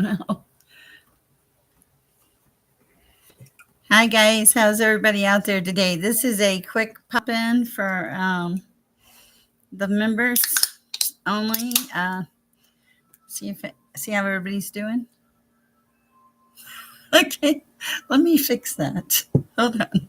know. Hi guys, how's everybody out there today? This is a quick pop in for the members only. See how everybody's doing. Okay, let me fix that. Hold on.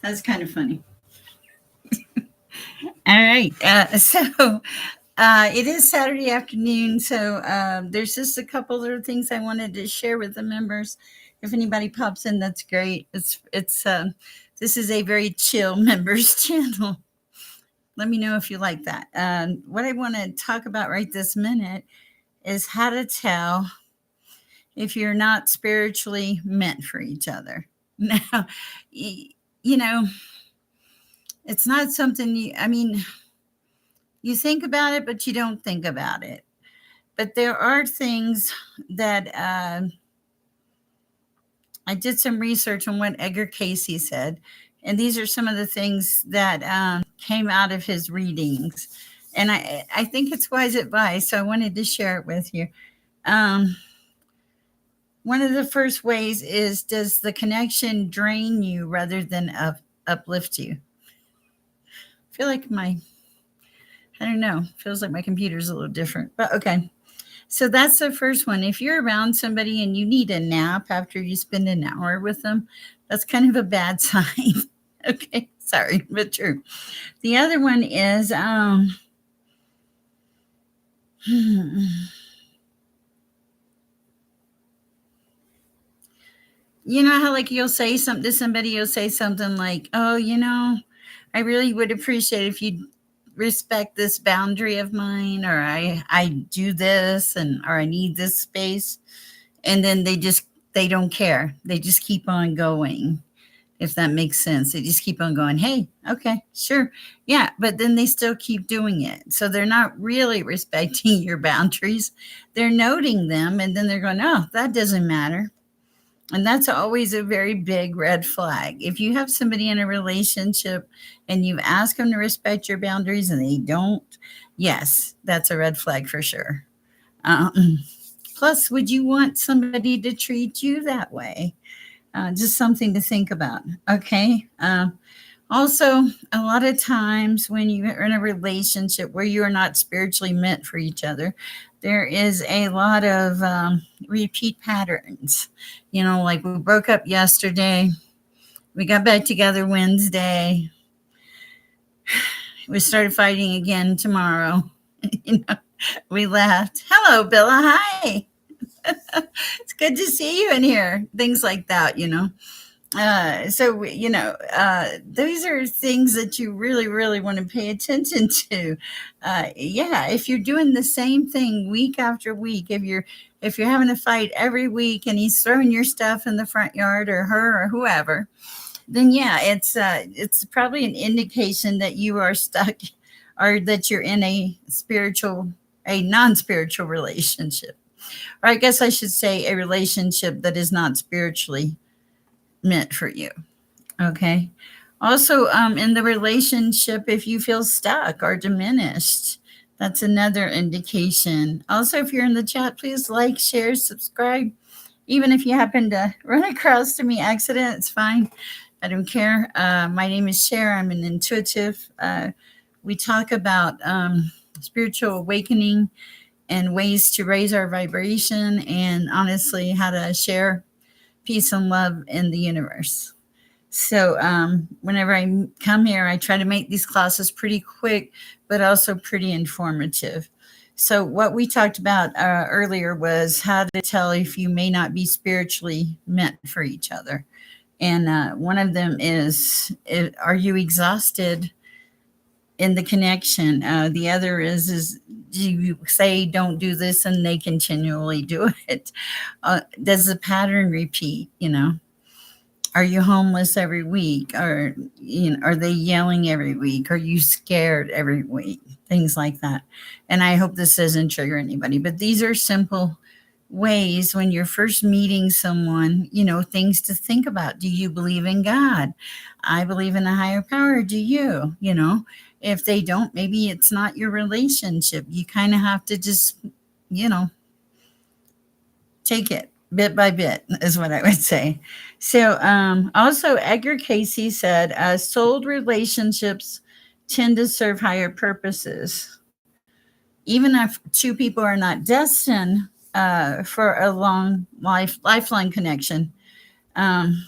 That's kind of funny. All right. It is Saturday afternoon, so there's just a couple other things I wanted to share with the members. If anybody pops in, that's great. It's this is a very chill members channel. Let me know if you like that. What I want to talk about right this minute is how to tell if you're not spiritually meant for each other. Now, you know, it's not something I mean, you think about it, but you don't think about it. But there are things that I did some research on what Edgar Casey said, and these are some of the things that came out of his readings. And I think it's wise advice, so I wanted to share it with you. Um, One of the first ways is, does the connection drain you rather than uplift you? I feel like I don't know, feels like my computer's a little different, but okay. So that's the first one. If you're around somebody and you need a nap after you spend an hour with them, that's kind of a bad sign. Okay, sorry, but true. The other one is, you know how like you'll say something to somebody, you'll say something like, "Oh, I really would appreciate if you respect this boundary of mine, or I do this, and or I need this space." And then they don't care. They just keep on going. If that makes sense. They just keep on going, "Hey, okay, sure. Yeah," but then they still keep doing it. So they're not really respecting your boundaries. They're noting them and then they're going, "Oh, that doesn't matter." And that's always a very big red flag. If you have somebody in a relationship and you've asked them to respect your boundaries and they don't, yes, that's a red flag for sure. Um, Plus, would you want somebody to treat you that way? Just something to think about. Okay. Also, a lot of times when you are in a relationship where you are not spiritually meant for each other, there is a lot of repeat patterns. Like we broke up yesterday, we got back together Wednesday, we started fighting again tomorrow. you know, we left. Hello, Bella. Hi. It's good to see you in here. Things like that. These are things that you really, really want to pay attention to. Yeah, if you're doing the same thing week after week, if you're having a fight every week and he's throwing your stuff in the front yard, or her or whoever, then yeah, it's probably an indication that you are stuck, or that you're in a non-spiritual relationship. Or I guess I should say a relationship that is not spiritually meant for you. Okay. Also, in the relationship, if you feel stuck or diminished, that's another indication. Also, if you're in the chat, please like, share, subscribe. Even if you happen to run across to me accident, it's fine. I don't care. My name is Sher. I'm an intuitive. We talk about spiritual awakening and ways to raise our vibration, and honestly, how to share peace and love in the universe. So whenever I come here, I try to make these classes pretty quick, but also pretty informative. So what we talked about earlier was how to tell if you may not be spiritually meant for each other. And one of them is, are you exhausted in the connection? The other is do you say don't do this and they continually do it? Does the pattern repeat? Are you homeless every week? Or are they yelling every week? Are you scared every week? Things like that. And I hope this doesn't trigger anybody, but these are simple ways when you're first meeting someone, things to think about. Do you believe in God? I believe in a higher power. Do you? If they don't, maybe it's not your relationship. You kind of have to just, you know, take it bit by bit, is what I would say. So, also, Edgar Casey said, souled relationships tend to serve higher purposes. Even if two people are not destined for a lifelong connection, um,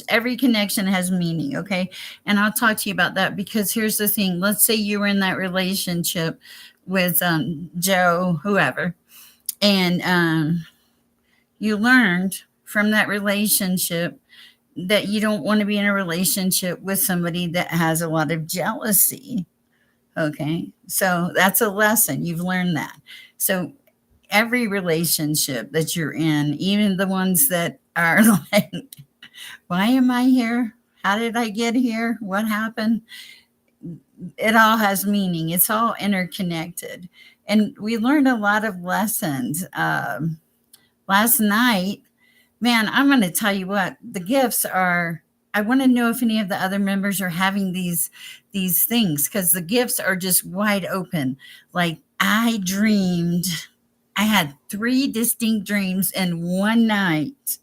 every connection has meaning. Okay, and I'll talk to you about that, because here's the thing. Let's say you were in that relationship with Joe, whoever, and you learned from that relationship that you don't want to be in a relationship with somebody that has a lot of jealousy. Okay, so that's a lesson. You've learned that. So every relationship that you're in, even the ones that are like, why am I here? How did I get here? What happened? It all has meaning. It's all interconnected. And we learned a lot of lessons. Last night, man, I'm going to tell you what, the gifts are. I want to know if any of the other members are having these things, because the gifts are just wide open. Like, I had 3 distinct dreams in one night,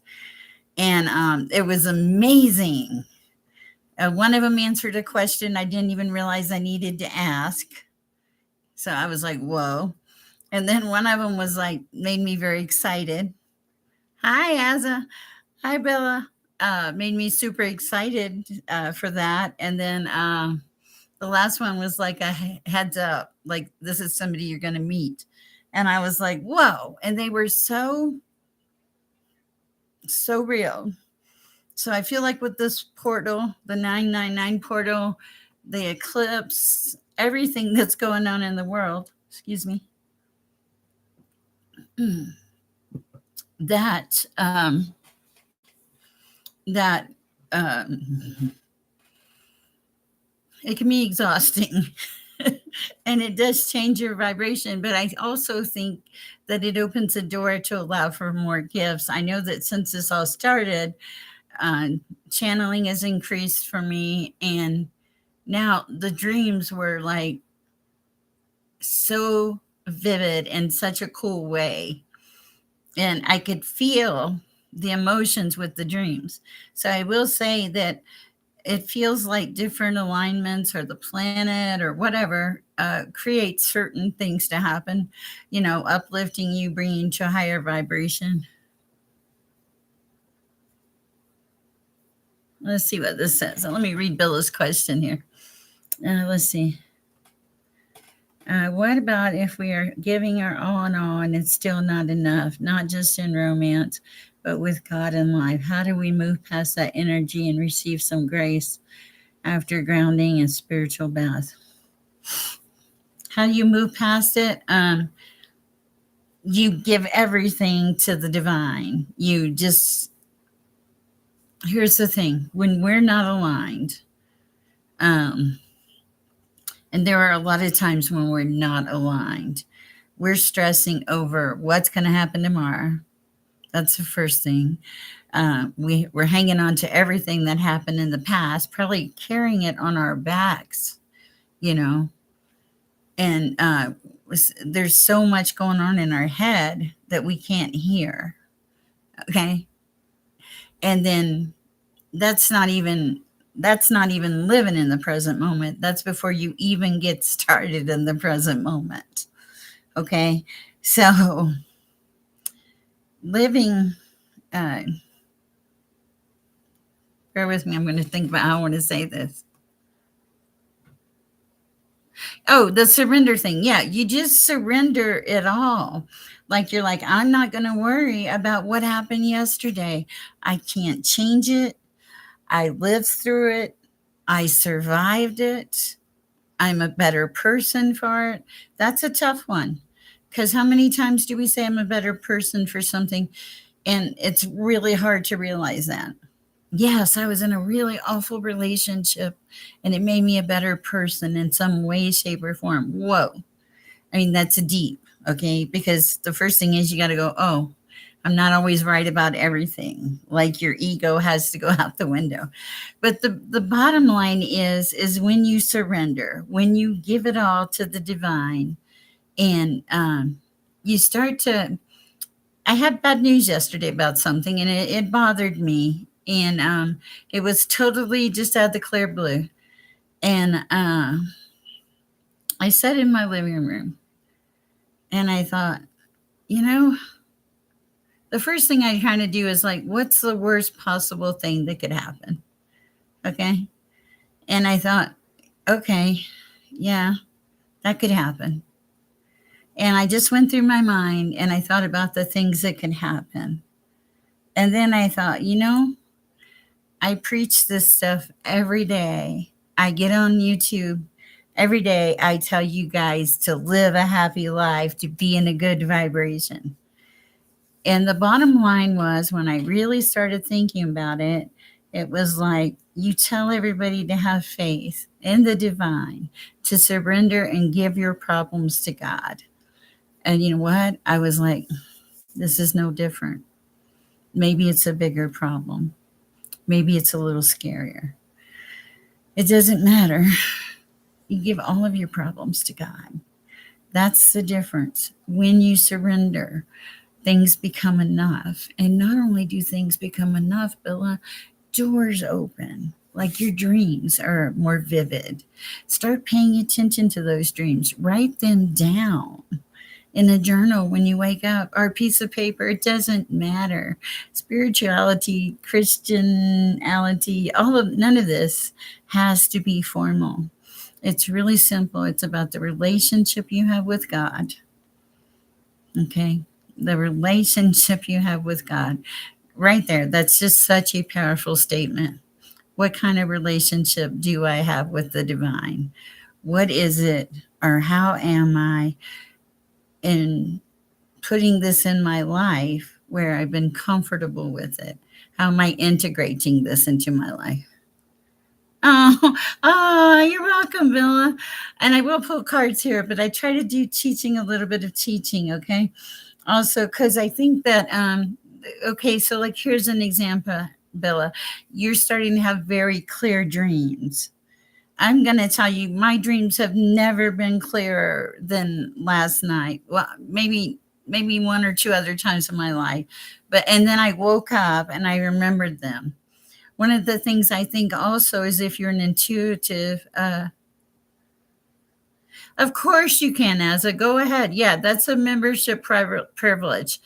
and it was amazing. One of them answered a question I didn't even realize I needed to ask. So I was like, whoa. And then one of them was like, made me very excited. Hi, Asa. Hi, Bella. Made me super excited for that. And then the last one was like a heads up, like, this is somebody you're going to meet. And I was like, whoa. And they were so, so real. So I feel like with this portal, the 999 portal, the eclipse, everything that's going on in the world, excuse me, that, that, it can be exhausting. And it does change your vibration, but I also think that it opens a door to allow for more gifts. I know that since this all started, uh, channeling has increased for me, and now the dreams were like so vivid in such a cool way, and I could feel the emotions with the dreams. So I will say that it feels like different alignments, or the planet, or whatever, creates certain things to happen, uplifting you, bringing to a higher vibration. Let's see what this says. Let me read Billa's question here. Let's see. What about if we are giving our all in all and it's still not enough, not just in romance, but with God and life? How do we move past that energy and receive some grace after grounding and spiritual bath? How do you move past it? You give everything to the divine. Here's the thing, when we're not aligned, and there are a lot of times when we're not aligned, we're stressing over what's going to happen tomorrow. That's the first thing. We're hanging on to everything that happened in the past, probably carrying it on our backs, and there's so much going on in our head that we can't hear. Okay. And then that's not even living in the present moment. That's before you even get started in the present moment. Okay. So living, bear with me. I'm going to think about how I want to say this. Oh, the surrender thing. Yeah. You just surrender it all. Like, you're like, I'm not going to worry about what happened yesterday. I can't change it. I lived through it. I survived it. I'm a better person for it. That's a tough one, because how many times do we say I'm a better person for something, and it's really hard to realize that? Yes, I was in a really awful relationship, and it made me a better person in some way, shape, or form. Whoa. I mean, that's deep. Okay. Because the first thing is you got to go, oh, I'm not always right about everything. Like your ego has to go out the window. But the bottom line is when you surrender, when you give it all to the divine, and you start to. I had bad news yesterday about something, and it bothered me, and it was totally just out of the clear blue. And I sat in my living room, and I thought, you know, the first thing I kind of do is like, what's the worst possible thing that could happen? Okay. And I thought, okay, yeah, that could happen. And I just went through my mind and I thought about the things that could happen. And then I thought, I preach this stuff every day. I get on YouTube every day. I tell you guys to live a happy life, to be in a good vibration. And the bottom line was when I really started thinking about it, it was like you tell everybody to have faith in the divine, to surrender and give your problems to God. And you know what? I was like, this is no different. Maybe it's a bigger problem. Maybe it's a little scarier. It doesn't matter. You give all of your problems to God. That's the difference. When you surrender, things become enough. And not only do things become enough, Billa, doors open. Like your dreams are more vivid. Start paying attention to those dreams. Write them down in a journal when you wake up or a piece of paper. It doesn't matter. Spirituality, Christianity, none of this has to be formal. It's really simple. It's about the relationship you have with God. Okay. The relationship you have with God. Right there. That's just such a powerful statement. What kind of relationship do I have with the divine? What is it, or how am I in putting this in my life where I've been comfortable with it? How am I integrating this into my life? You're welcome, Villa. And I will pull cards here, but I try to do teaching, a little bit of teaching, okay? Also, because I think that, okay, so like here's an example, Bella. You're starting to have very clear dreams. I'm going to tell you, my dreams have never been clearer than last night. Well, maybe one or two other times in my life. And then I woke up and I remembered them. One of the things I think also is if you're an intuitive, of course you can, Asa. Go ahead. Yeah, that's a membership privilege.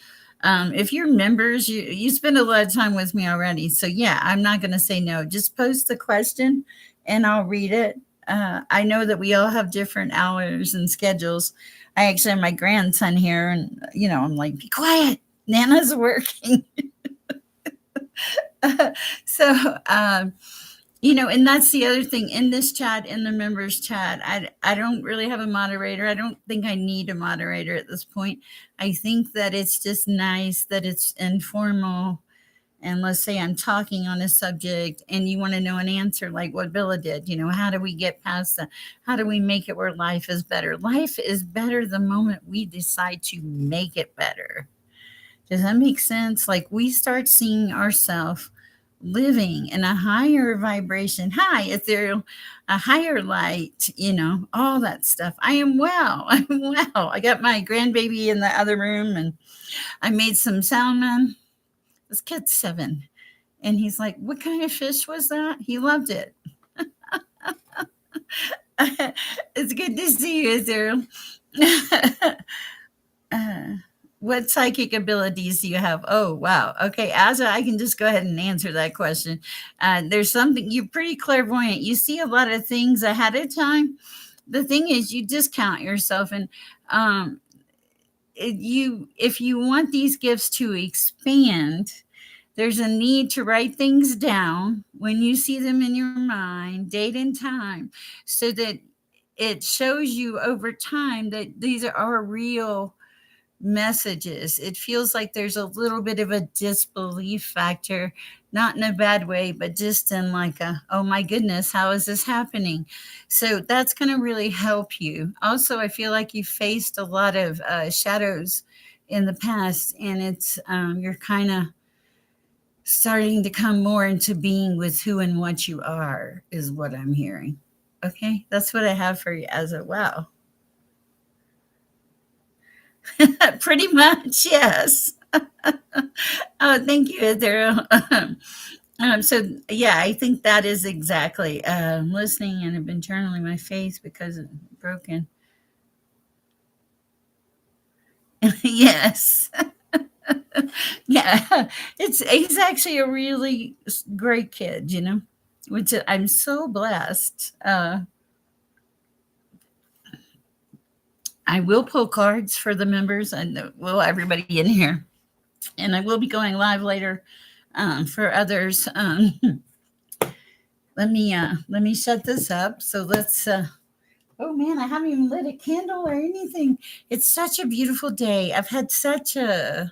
If you're members, you spend a lot of time with me already. So yeah, I'm not going to say no. Just post the question and I'll read it. I know that we all have different hours and schedules. I actually have my grandson here, and I'm like, be quiet. Nana's working. So, and that's the other thing in this chat, in the members chat. I don't really have a moderator. I don't think I need a moderator at this point. I think that it's just nice that it's informal. And let's say I'm talking on a subject and you want to know an answer like what Billa did. How do we get past that? How do we make it where life is better? Life is better the moment we decide to make it better. Does that make sense? Like we start seeing ourselves living in a higher vibration, high ethereal, a higher light, all that stuff. I am well. I'm well. I got my grandbaby in the other room and I made some salmon. This kid's 7. And he's like, what kind of fish was that? He loved it. It's good to see you, Ethereal. What psychic abilities do you have? Oh, wow. Okay, Asa, I can just go ahead and answer that question. There's something, you're pretty clairvoyant. You see a lot of things ahead of time. The thing is, you discount yourself, and if you want these gifts to expand, there's a need to write things down when you see them in your mind, date and time, so that it shows you over time that these are real messages. It feels like there's a little bit of a disbelief factor, not in a bad way, but just in like a, oh my goodness, how is this happening? So that's going to really help you. Also, I feel like you faced a lot of shadows in the past, and it's you're kind of starting to come more into being with who and what you are, is what I'm hearing. Okay, that's what I have for you as a wow. Pretty much, yes. Oh, thank you, Adele. So yeah, I think that is exactly listening, and I've been journaling my face because it's broken. Yes, yeah, it's he's actually a really great kid, which I'm so blessed. I will pull cards for the members and well everybody in here, and I will be going live later for others. Let me set this up. So let's. Oh man, I haven't even lit a candle or anything. It's such a beautiful day. I've had such a.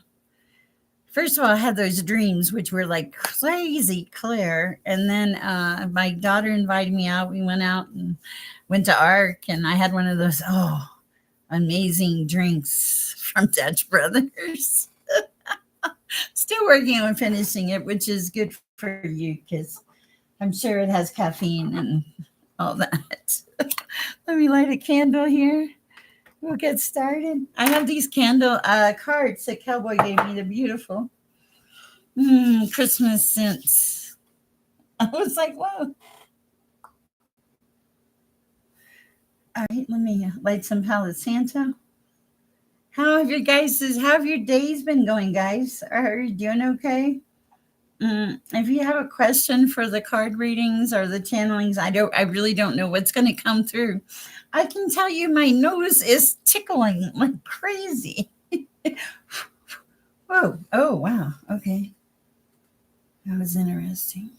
First of all, I had those dreams, which were like crazy clear, and then my daughter invited me out. We went out and went to Ark, and I had one of those amazing drinks from Dutch Brothers. Still working on finishing it, which is good for you because I'm sure it has caffeine and all that. Let me light a candle here. We'll get started. I have these candle cards that Cowboy gave me. They're beautiful. Christmas scents. I was like, whoa. All right, let me light some Palo Santo. How have your days been going, guys? Are you doing okay? If you have a question for the card readings or the channelings, I really don't know what's going to come through. I can tell you my nose is tickling like crazy. Whoa. Oh, wow. Okay. That was interesting.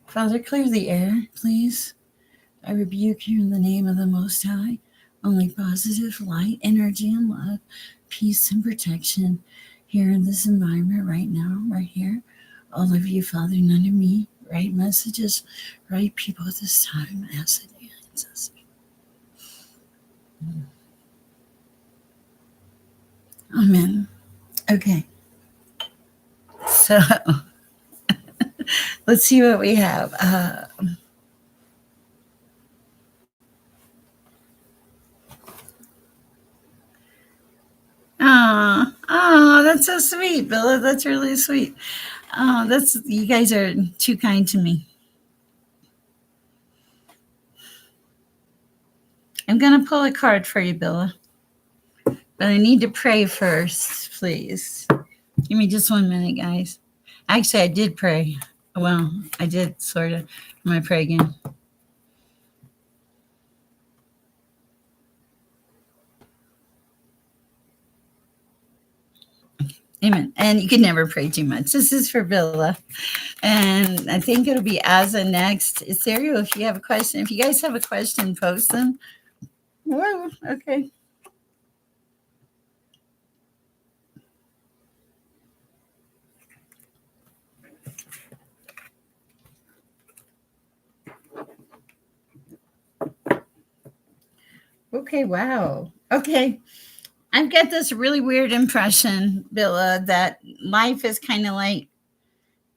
Father, clear the air, please. I rebuke you in the name of the Most High. Only positive light, energy, and love, peace, and protection here in this environment right now, right here. All of you, Father, none of me. Right messages, right people at this time as it is. Amen. Okay. So let's see what we have. That's so sweet, Bella. That's really sweet. That's you guys are too kind to me. I'm gonna pull a card for you, Bella, but I need to pray first, please. Give me just 1 minute, guys. Actually, I did pray. Well, I did sort of. I'm gonna pray again. Amen. And you can never pray too much. This is for Billa. And I think it'll be Asa next. Serial, if you have a question, if you guys have a question, post them. Whoa, okay. Okay, wow. Okay. I've got this really weird impression, Billa, that life is kind of like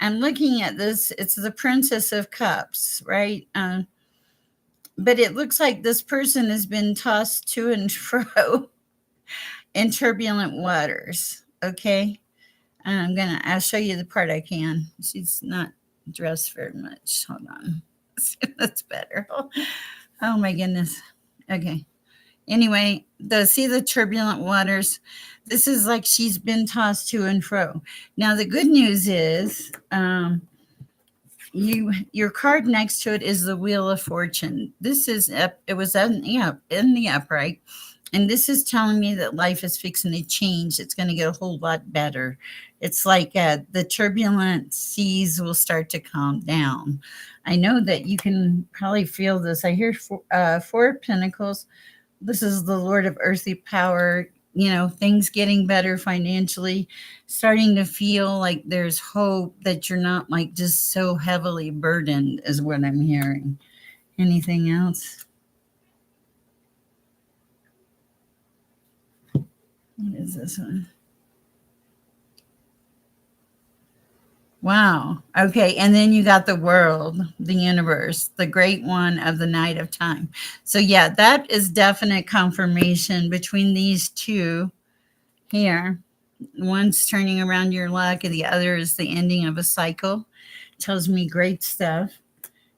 I'm looking at this. It's the Princess of Cups, right? But it looks like this person has been tossed to and fro in turbulent waters. Okay. And I'll show you the part I can. She's not dressed very much. Hold on. That's better. Oh my goodness. Okay. Anyway, see the turbulent waters. This is like she's been tossed to and fro. Now the good news is, your card next to it is the Wheel of Fortune. This is up. It was in the upright, and this is telling me that life is fixing to change. It's going to get a whole lot better. It's like the turbulent seas will start to calm down. I know that you can probably feel this. I hear four of Pentacles, This is the Lord of earthly power. Things getting better financially, starting to feel like there's hope, that you're not like just so heavily burdened, is what I'm hearing. Anything else? What is this one? Wow. Okay. And then you got the world, the universe, the great one of the night of time. So, yeah, that is definite confirmation between these two here. One's turning around your luck, and the other is the ending of a cycle. Tells me great stuff.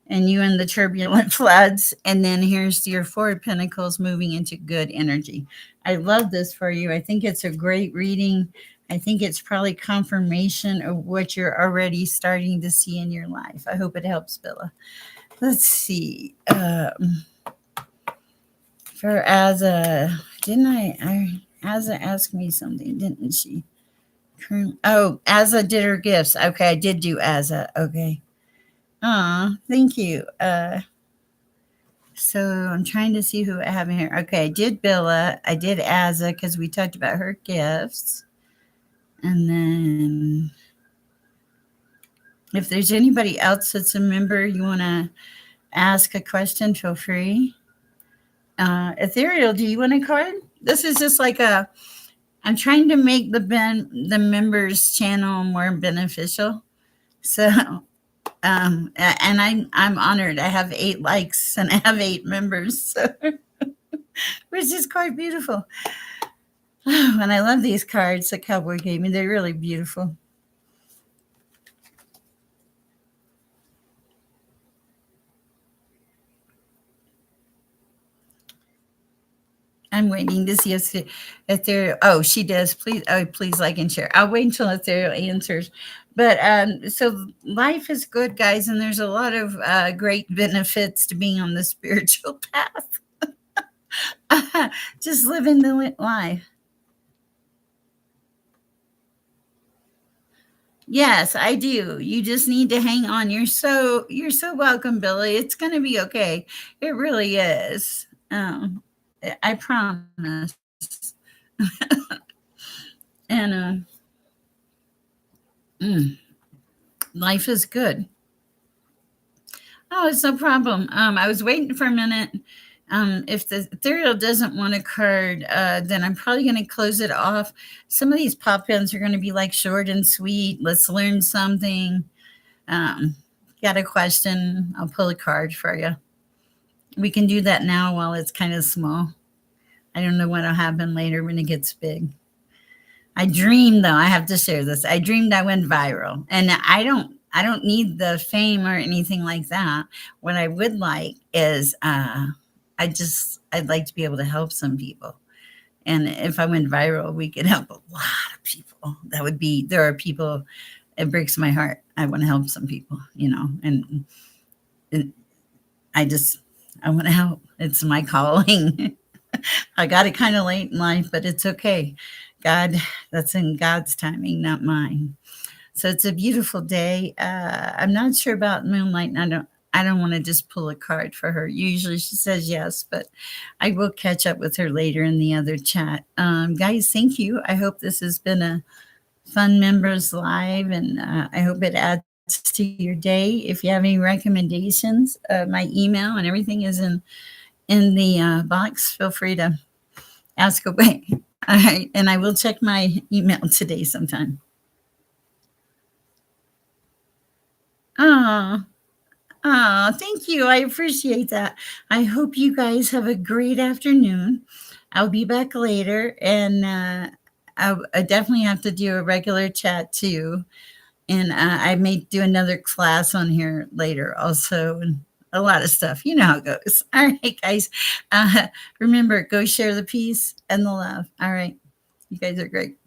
And you in the turbulent floods. And then here's your Four of Pentacles moving into good energy. I love this for you. I think it's a great reading. I think it's probably confirmation of what you're already starting to see in your life. I hope it helps, Billa. Let's see. For Azza, didn't Azza asked me something, didn't she? Oh, Azza did her gifts. Okay, I did do Azza. Okay. Thank you. So I'm trying to see who I have in here. Okay, I did Billa. I did Azza because we talked about her gifts. And then if there's anybody else that's a member, you want to ask a question, feel free. Ethereal, do you want a card? This is just like I'm trying to make the members channel more beneficial. So, and I'm honored. I have 8 likes and I have 8 members, so, which is quite beautiful. And I love these cards that Cowboy gave me. They're really beautiful. I'm waiting to see if they're. Oh, she does. Please, oh, please like and share. I'll wait until Ethereal answers. But so life is good, guys, and there's a lot of great benefits to being on the spiritual path. Just living the life. Yes, I do. You just need to hang on. You're so welcome, Billy. It's going to be okay. It really is. I promise. And mm, life is good. Oh, it's no problem. I was waiting for a minute. If the ethereal doesn't want a card, then I'm probably going to close it off. Some of these pop-ins are going to be like short and sweet. Let's learn something. Um, got a question? I'll pull a card for you. We can do that now while it's kind of small. I don't know what'll happen later when it gets big. I dreamed, though, I have to share this. I dreamed I went viral, and I don't need the fame or anything like that. What I would like is I'd like to be able to help some people. And if I went viral, we could help a lot of people. There are people, it breaks my heart. I want to help some people, and it, I want to help. It's my calling. I got it kind of late in life, but it's okay. God, that's in God's timing, not mine. So it's a beautiful day. I'm not sure about Moonlight, and I don't want to just pull a card for her. Usually she says yes, but I will catch up with her later in the other chat. Guys, thank you. I hope this has been a fun members live, and I hope it adds to your day. If you have any recommendations, my email and everything is in the box. Feel free to ask away. All right, and I will check my email today sometime. Oh, oh, thank you. I appreciate that. I hope you guys have a great afternoon. I'll be back later, and I definitely have to do a regular chat too. And I may do another class on here later also, and a lot of stuff. You know how it goes. All right, guys. Remember, go share the peace and the love. All right. You guys are great.